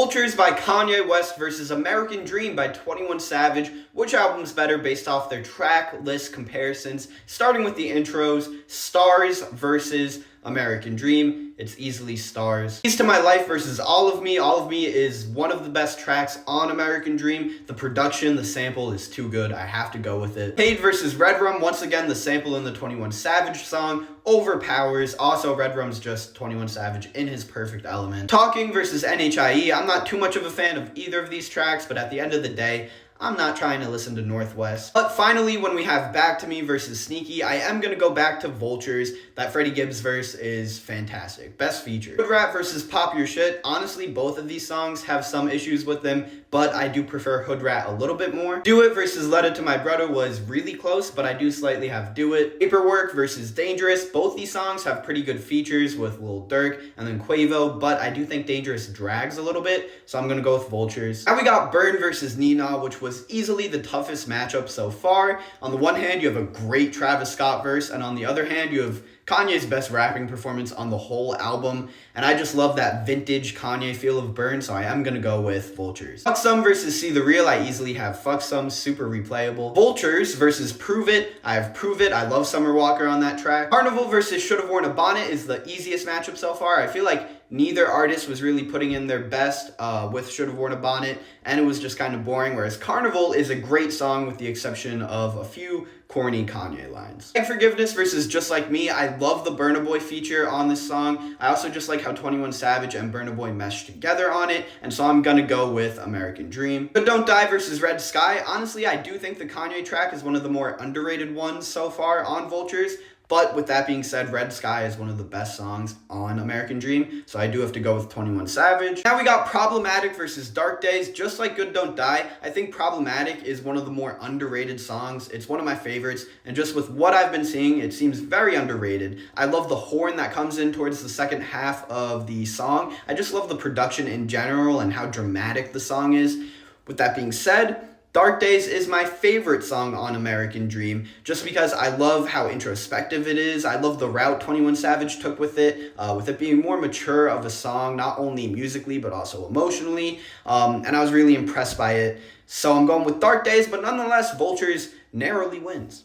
Vultures by Kanye West versus American Dream by 21 Savage. Which album's better based off their track list comparisons? Starting with the intros, Stars versus American Dream. It's easily Stars. Keys to My Life versus All of Me. All of Me is one of the best tracks on American Dream. The production, the sample is too good. I have to go with it. Paid versus Red Rum. Once again, the sample in the 21 Savage song overpowers. Also, Red Rum's just 21 Savage in his perfect element. Talking versus NHIE. I'm not too much of a fan of either of these tracks, but at the end of the day, I'm not trying to listen to Northwest. But finally, when we have Back to Me versus Sneaky, I am going to go back to Vultures. That Freddie Gibbs verse is fantastic. Best feature. Hood Rat versus Pop Your Shit. Honestly, both of these songs have some issues with them, but I do prefer Hood Rat a little bit more. Do It versus Let It To My Brother was really close, but I do slightly have Do It. Paperwork versus Dangerous. Both these songs have pretty good features with Lil Durk and then Quavo, but I do think Dangerous drags a little bit, so I'm going to go with Vultures. Now we got Burn versus Nina, which was easily the toughest matchup so far. On the one hand, you have a great Travis Scott verse, and on the other hand, you have Kanye's best rapping performance on the whole album, and I just love that vintage Kanye feel of Burn, so I am gonna go with Vultures. Fuck Some versus See the Real. I easily have Fuck Some, super replayable. Vultures versus Prove It. I have Prove It. I love Summer Walker on that track. Carnival versus Should've Worn a Bonnet is the easiest matchup so far. I feel like neither artist was really putting in their best with Should've Worn a Bonnet, and it was just kind of boring, whereas Carnival is a great song with the exception of a few corny Kanye lines. Like Forgiveness versus Just Like Me. I love the Burna Boy feature on this song. I also just like how 21 Savage and Burna Boy meshed together on it, and so I'm gonna go with American Dream. But Don't Die versus Red Sky. Honestly, I do think the Kanye track is one of the more underrated ones so far on Vultures. But with that being said, Red Sky is one of the best songs on American Dream, so I do have to go with 21 Savage. Now we got Problematic versus Dark Days. Just like Good Don't Die, I think Problematic is one of the more underrated songs. It's one of my favorites, and just with what I've been seeing, it seems very underrated. I love the horn that comes in towards the second half of the song. I just love the production in general and how dramatic the song is. With that being said, Dark Days is my favorite song on American Dream, just because I love how introspective it is. I love the route 21 Savage took with it being more mature of a song, not only musically, but also emotionally, and I was really impressed by it. So I'm going with Dark Days, but nonetheless, Vultures narrowly wins.